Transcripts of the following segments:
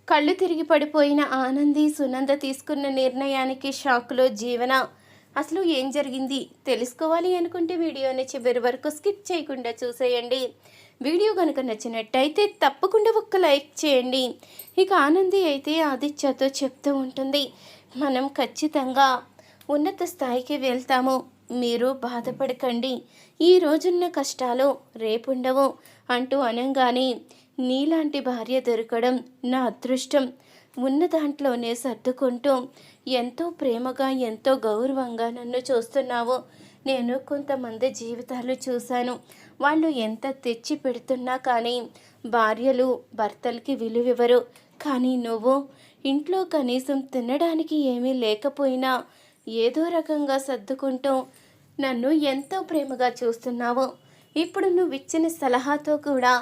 కళ్ళు తిరిగి పడిపోయిన ఆనంది, సునంద తీసుకున్న నిర్ణయానికి షాక్లో జీవన. అసలు ఏం జరిగింది తెలుసుకోవాలి అనుకుంటే వీడియోని చివరి వరకు స్కిప్ చేయకుండా చూసేయండి. వీడియో కనుక నచ్చినట్టయితే తప్పకుండా ఒక్క లైక్ చేయండి. ఇక ఆనంది అయితే ఆదిత్యతో చెప్తూ ఉంటుంది, మనం ఖచ్చితంగా ఉన్నత స్థాయికి వెళ్తాము, మీరు బాధపడకండి, ఈ రోజున్న కష్టాలు రేపుండవు అంటూ అనగానే, నీలాంటి భార్య దొరకడం నా అదృష్టం, ఉన్న దాంట్లోనే సర్దుకుంటూ ఎంతో ప్రేమగా ఎంతో గౌరవంగా నన్ను చూస్తున్నావు. నేను కొంతమంది జీవితాలు చూశాను, వాళ్ళు ఎంత తెచ్చి పెడుతున్నా కానీ భార్యలు భర్తలకి విలువివ్వరు. కానీ నువ్వు ఇంట్లో కనీసం తినడానికి ఏమీ లేకపోయినా ఏదో రకంగా సర్దుకుంటూ నన్ను ఎంతో ప్రేమగా చూస్తున్నావు. ఇప్పుడు నువ్వు ఇచ్చిన సలహాతో కూడా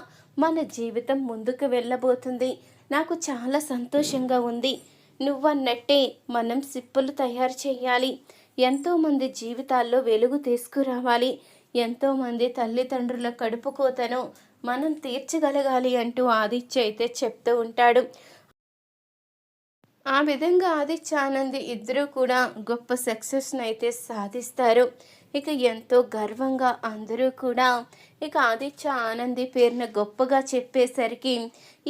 మన జీవితం ముందుకు వెళ్ళబోతుంది. నాకు చాలా సంతోషంగా ఉంది. నువ్వన్నట్టే మనం సిప్పులు తయారు చేయాలి, ఎంతోమంది జీవితాల్లో వెలుగు తీసుకురావాలి, ఎంతోమంది తల్లిదండ్రుల కడుపు కోతను మనం తీర్చగలగాలి అంటూ ఆదిత్య అయితే చెప్తూ ఉంటాడు. ఆ విధంగా ఆదిత్య ఆనంది ఇద్దరూ కూడా గొప్ప సక్సెస్ని అయితే సాధిస్తారు. ఇక ఎంతో గర్వంగా అందరూ కూడా ఇక ఆదిత్య ఆనంది పేరున గొప్పగా చెప్పేసరికి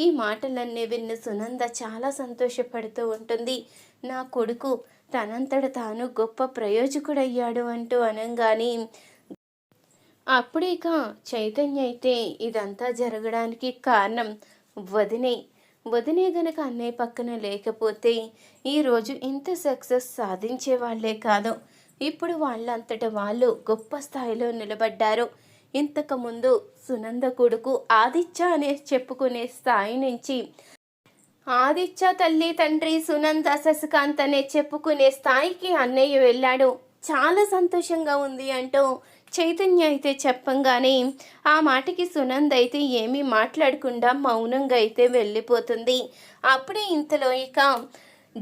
ఈ మాటలన్నీ విన్న సునంద చాలా సంతోషపడుతూ ఉంటుంది. నా కొడుకు తనంతట తాను గొప్ప ప్రయోజకుడయ్యాడు అంటూ అనగానే, అప్పుడే ఇక చైతన్య అయితే ఇదంతా జరగడానికి కారణం వదినే. వదినే గనక అన్నయ్య పక్కన లేకపోతే ఈరోజు ఇంత సక్సెస్ సాధించే వాళ్ళే కాదు. ఇప్పుడు వాళ్ళంతట వాళ్ళు గొప్ప స్థాయిలో నిలబడ్డారు. ఇంతకుముందు సునంద కొడుకు ఆదిత్య అనే చెప్పుకునే స్థాయి నుంచి ఆదిత్య తల్లి తండ్రి సునంద శశికాంత్ అనే చెప్పుకునే స్థాయికి అన్నయ్య వెళ్ళాడు. చాలా సంతోషంగా ఉంది అంటూ చైతన్య అయితే చెప్పంగానే ఆ మాటకి సునంద అయితే ఏమీ మాట్లాడకుండా మౌనంగా అయితే వెళ్ళిపోతుంది. అప్పుడే ఇంతలో ఇక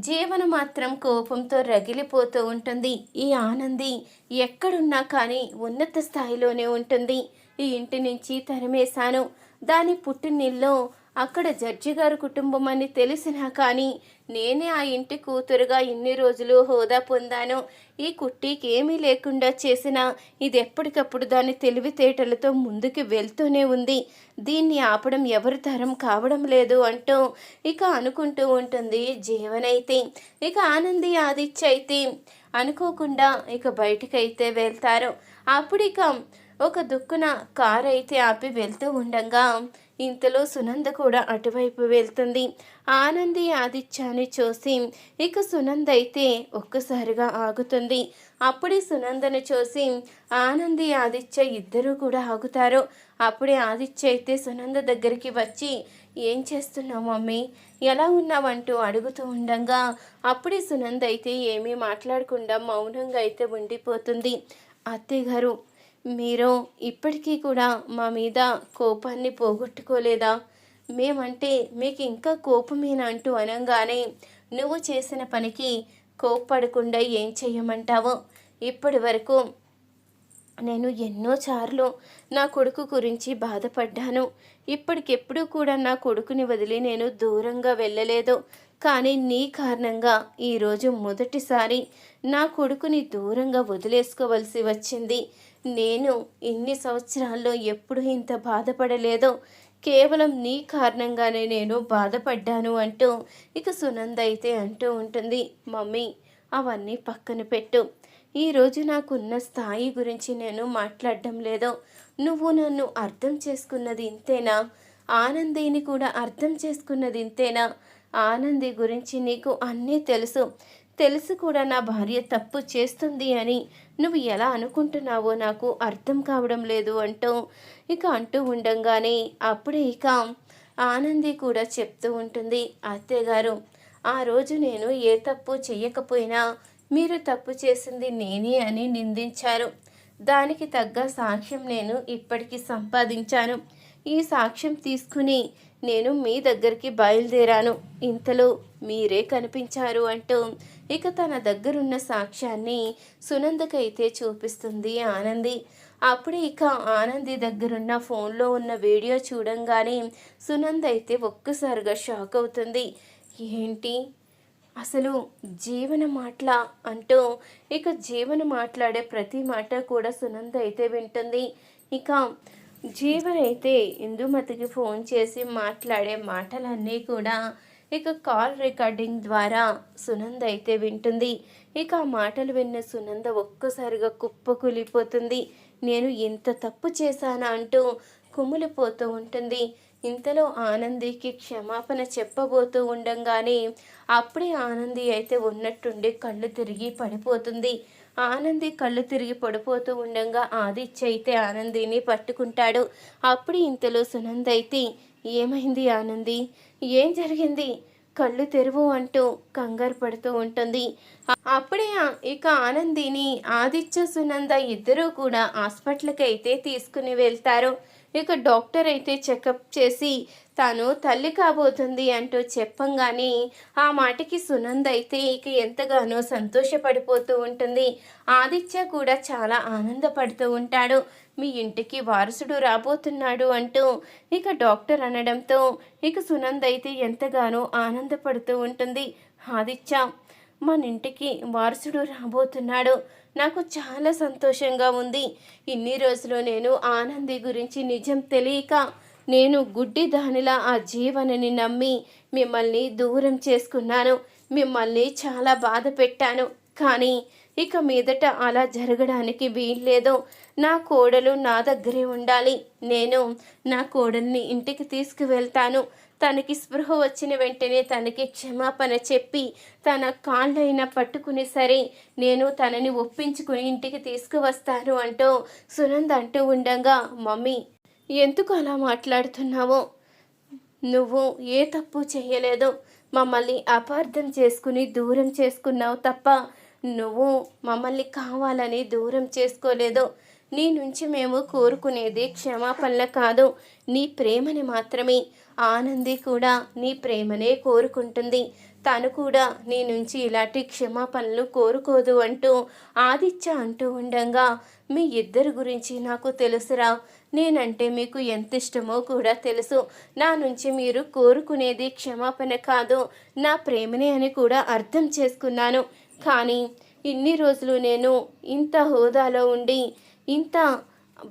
జీవన మాత్రం కోపంతో రగిలిపోతూ ఉంటుంది. ఈ ఆనంది ఎక్కడున్నా కానీ ఉన్నత స్థాయిలోనే ఉంటుంది. ఈ ఇంటి నుంచి తరిమేశాను, దాని పుట్టినిల్లో అక్కడ జడ్జి గారు కుటుంబం అని తెలిసినా కానీ నేనే ఆ ఇంటి కూతురుగా ఇన్ని రోజులు హోదా పొందాను. ఈ కుట్టీకి ఏమీ లేకుండా చేసినా ఇది ఎప్పటికప్పుడు దాని తెలివితేటలతో ముందుకు వెళ్తూనే ఉంది. దీన్ని ఆపడం ఎవరి తరం కావడం లేదు అంటూ ఇక అనుకుంటూ ఉంటుంది జీవనైతే. ఇక ఆనంది ఆదిత్య అయితే అనుకోకుండా ఇక బయటకైతే వెళ్తారు. అప్పుడు ఇక ఒక దుక్కున కారు అయితే ఆపి వెళ్తూ ఉండగా ఇంతలో సునంద కూడా అటువైపు వెళ్తుంది. ఆనంది ఆదిత్యాన్ని చూసి ఇక సునంద అయితే ఒక్కసారిగా ఆగుతుంది. అప్పుడే సునందను చూసి ఆనంది ఆదిత్య ఇద్దరూ కూడా ఆగుతారు. అప్పుడే ఆదిత్య అయితే సునంద దగ్గరికి వచ్చి, ఏం చేస్తున్నావు మమ్మీ, ఎలా ఉన్నావంటూ అడుగుతూ ఉండగా అప్పుడే సునంద అయితే ఏమీ మాట్లాడకుండా మౌనంగా అయితే ఉండిపోతుంది. అత్తయ్య గారు, మీరు ఇప్పటికీ కూడా మా మీద కోపాన్ని పోగొట్టుకోలేదా, మేమంటే మీకు ఇంకా కోపమేనా అంటూ అనగానే, నువ్వు చేసిన పనికి కోప్పడకుండా ఏం చెయ్యమంటావో, ఇప్పటి వరకు నేను ఎన్నోసార్లు నా కొడుకు గురించి బాధపడ్డాను. ఇప్పటికెప్పుడు కూడా నా కొడుకుని వదిలి నేను దూరంగా వెళ్ళలేదు. కానీ నీ కారణంగా ఈరోజు మొదటిసారి నా కొడుకుని దూరంగా వదిలేసుకోవలసి వచ్చింది. నేను ఇన్ని సంవత్సరాల్లో ఎప్పుడు ఇంత బాధపడలేదో, కేవలం నీ కారణంగానే నేను బాధపడ్డాను అంటూ ఇక సునంద అయితే అంటూ ఉంటుంది. మమ్మీ, అవన్నీ పక్కన పెట్టు, ఈరోజు నాకున్న స్థాయి గురించి నేను మాట్లాడడం లేదు. నువ్వు నన్ను అర్థం చేసుకున్నది ఇంతేనా, ఆనందిని కూడా అర్థం చేసుకున్నది ఇంతేనా, ఆనంది గురించి నీకు అన్నీ తెలుసు, తెలిసి కూడా నా భార్య తప్పు చేస్తుంది అని నువ్వు ఎలా అనుకుంటున్నావో నాకు అర్థం కావడం లేదు అంటూ ఇక అంటూ ఉండంగానే అప్పుడే ఇక ఆనంది కూడా చెప్తూ ఉంటుంది, అత్తయ్య గారు, ఆ రోజు నేను ఏ తప్పు చెయ్యకపోయినా మీరు తప్పు చేసింది నేనే అని నిందించారు. దానికి తగ్గ సాక్ష్యం నేను ఇప్పటికీ సంపాదించాను. ఈ సాక్ష్యం తీసుకుని నేను మీ దగ్గరికి బయలుదేరాను. ఇంతలో మీరే కనిపించారు అంటూ ఇక తన దగ్గరున్న సాక్ష్యాన్ని సునందకైతే చూపిస్తుంది ఆనంది. అప్పుడే ఇక ఆనంది దగ్గరున్న ఫోన్లో ఉన్న వీడియో చూడంగానే సునంద అయితే ఒక్కసారిగా షాక్ అవుతుంది. ఏంటి అసలు జీవన మాటల అంటూ ఇక జీవన మాట్లాడే ప్రతి మాట కూడా సునంద అయితే వింటుంది. ఇక జీవన్ అయితే ఇందుమతికి ఫోన్ చేసి మాట్లాడే మాటలన్నీ కూడా ఇక కాల్ రికార్డింగ్ ద్వారా సునంద అయితే వింటుంది. ఇక ఆ మాటలు విన్న సునంద ఒక్కసారిగా కుప్పకూలిపోతుంది. నేను ఎంత తప్పు చేశానా అంటూ కుమిలిపోతూ ఉంటుంది. ఇంతలో ఆనందికి క్షమాపణ చెప్పబోతూ ఉండంగానే అప్పుడే ఆనంది అయితే ఉన్నట్టుండి కళ్ళు తిరిగి పడిపోతుంది. ఆనంది కళ్ళు తిరిగి పడిపోతూ ఉండంగా ఆదిత్య అయితే ఆనందిని పట్టుకుంటాడు. అప్పుడు ఇంతలో సునంద అయితే ఏమైంది ఆనంది, ఏం జరిగింది, కళ్ళు తెరువు అంటూ కంగారు పడుతూ ఉంటుంది. అప్పుడే ఇక ఆనందిని ఆదిత్య సునంద ఇద్దరూ కూడా హాస్పిటల్కి అయితే తీసుకుని వెళ్తారు. ఇక డాక్టర్ అయితే చెకప్ చేసి తాను తల్లి కాబోతుంది అంటూ చెప్పంగానే ఆ మాటకి సునంద అయితే ఇక ఎంతగానో సంతోషపడిపోతూ ఉంటుంది. ఆదిత్య కూడా చాలా ఆనందపడుతూ ఉంటాడు. మీ ఇంటికి వారసుడు రాబోతున్నాడు అంటూ ఇక డాక్టర్ అనడంతో ఇక సునంద అయితే ఎంతగానో ఆనందపడుతూ ఉంటుంది. ఆదిత్య మన ఇంటికి వారసుడు రాబోతున్నాడు, నాకు చాలా సంతోషంగా ఉంది. ఇన్ని రోజులు నేను ఆనంది గురించి నిజం తెలియక నేను గుడ్డి దానిలా ఆ జీవనని నమ్మి మిమ్మల్ని దూరం చేసుకున్నాను, మిమ్మల్ని చాలా బాధ పెట్టాను. కానీ ఇక మీదట అలా జరగడానికి వీల్లేదు. నా కోడలు నా దగ్గరే ఉండాలి. నేను నా కోడల్ని ఇంటికి తీసుకువెళ్తాను. తనకి స్పృహ వచ్చిన వెంటనే తనకి క్షమాపణ చెప్పి తన కాళ్ళైనా పట్టుకుని సరే నేను తనని ఒప్పించుకుని ఇంటికి తీసుకువస్తాను అంటూ సునంద అంటూ ఉండగా, మమ్మీ ఎందుకు అలా మాట్లాడుతున్నావో, నువ్వు ఏ తప్పు చేయలేదు, మమ్మల్ని అపార్థం చేసుకుని దూరం చేసుకున్నావు తప్ప నువ్వు మమ్మల్ని కావాలని దూరం చేసుకోలేదు. నీ నుంచి మేము కోరుకునేది క్షమాపణల కాదు, నీ ప్రేమని మాత్రమే. ఆనంది కూడా నీ ప్రేమనే కోరుకుంటుంది, తను కూడా నీ నుంచి ఇలాంటి క్షమాపణలు కోరుకోదు అంటూ ఆదిత్య అంటూ ఉండగా, మీ ఇద్దరి గురించి నాకు తెలుసురా, నేనంటే మీకు ఎంత ఇష్టమో కూడా తెలుసు. నా నుంచి మీరు కోరుకునేది క్షమాపణ కాదు, నా ప్రేమనే అని కూడా అర్థం చేసుకున్నాను. కానీ ఇన్ని రోజులు నేను ఇంత హోదాలో ఉండి ఇంత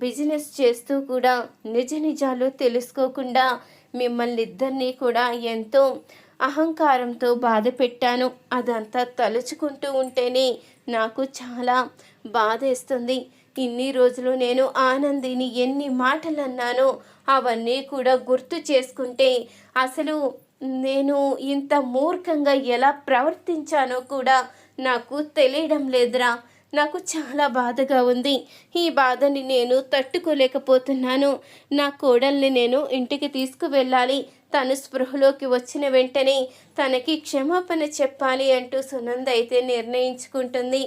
బిజినెస్ చేస్తూ కూడా నిజ నిజాలు తెలుసుకోకుండా మిమ్మల్ని ఇద్దరినీ కూడా ఎంతో అహంకారంతో బాధ పెట్టాను. అదంతా తలుచుకుంటూ ఉంటేనే నాకు చాలా బాధేస్తుంది. ఇన్ని రోజులు నేను ఆనందిని ఎన్ని మాటలు అన్నానో అవన్నీ కూడా గుర్తు చేసుకుంటే అసలు నేను ఇంత మూర్ఖంగా ఎలా ప్రవర్తించానో కూడా నాకు తెలియడం లేదురా. నాకు చాలా బాధగా ఉంది. ఈ బాధని నేను తట్టుకోలేకపోతున్నాను. నా కోడల్ని నేను ఇంటికి తీసుకువెళ్ళాలి. తను స్పృహలోకి వచ్చిన వెంటనే తనకి క్షమాపణ చెప్పాలి అంటూ సునంద అయితే నిర్ణయించుకుంటుంది.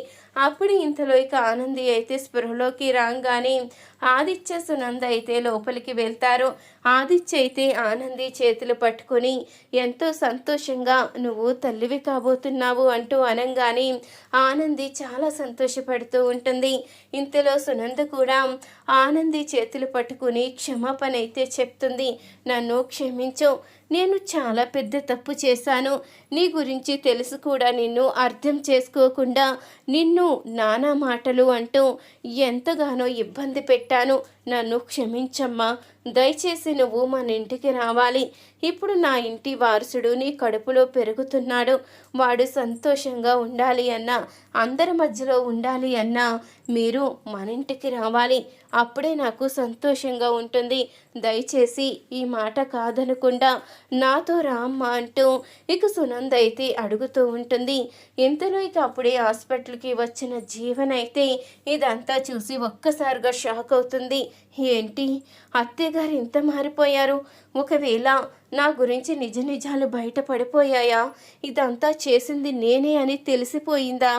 అప్పుడు ఇంతలో ఇక ఆనంది అయితే స్పృహలోకి రాగానే ఆదిత్య సునంద అయితే లోపలికి వెళ్తారు. ఆదిత్య అయితే ఆనంది చేతులు పట్టుకొని ఎంతో సంతోషంగా నువ్వు తల్లివి కాబోతున్నావు అంటూ అనంగానే ఆనంది చాలా సంతోషపడుతూ ఉంటుంది. ఇంతలో సునంద కూడా ఆనంది చేతులు పట్టుకుని క్షమాపణ అయితే చెప్తుంది. నన్ను క్షమించు, నేను చాలా పెద్ద తప్పు చేశాను. నీ గురించి తెలుసు కూడా నిన్ను అర్థం చేసుకోకుండా నిన్ను నానా మాటలు అంటూ ఎంతగానో ఇబ్బంది పెట్టాను. నన్ను క్షమించమ్మా. దయచేసి నువ్వు మన ఇంటికి రావాలి. ఇప్పుడు నా ఇంటి వారసుడు నీ కడుపులో పెరుగుతున్నాడు. వాడు సంతోషంగా ఉండాలి అన్నా, అందరి మధ్యలో ఉండాలి అన్నా మీరు మన ఇంటికి రావాలి. అప్పుడే నాకు సంతోషంగా ఉంటుంది. దయచేసి ఈ మాట కాదనకుండా నాతో రామ్మా అంటూ ఇక సునంద అయితే అడుగుతూ ఉంటుంది. ఇంతలో ఇక అప్పుడే హాస్పిటల్కి వచ్చిన జీవన్ అయితే ఇదంతా చూసి ఒక్కసారిగా షాక్ అవుతుంది. ఏంటి అత్తయ్య గారు ఇంత మారిపోయారు? ఒకవేళ నా గురించి నిజ నిజాలు బయటపడిపోయాయా? ఇదంతా చేసింది నేనే అని తెలిసిపోయిందా?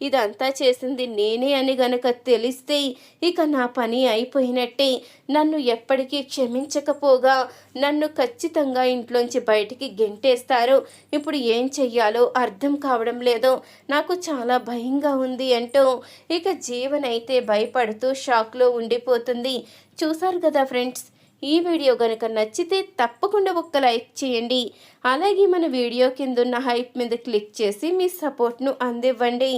ఇదంతా చేసింది నేనే అని గనక తెలిస్తే ఇక నా పని అయిపోయినట్టే. నన్ను ఎప్పటికీ క్షమించకపోగా నన్ను ఖచ్చితంగా ఇంట్లోంచి బయటికి గెంటేస్తారు. ఇప్పుడు ఏం చెయ్యాలో అర్థం కావడం లేదు, నాకు చాలా భయంగా ఉంది అంటూ ఇక జీవన్ అయితే భయపడుతూ షాక్లో ఉండిపోతుంది. చూసారు కదా ఫ్రెండ్స్, ఈ వీడియో కనుక నచ్చితే తప్పకుండా ఒక్క లైక్ చేయండి. అలాగే మన వీడియో కింద ఉన్న హైప్ మీద క్లిక్ చేసి మీ సపోర్ట్ను అందివ్వండి.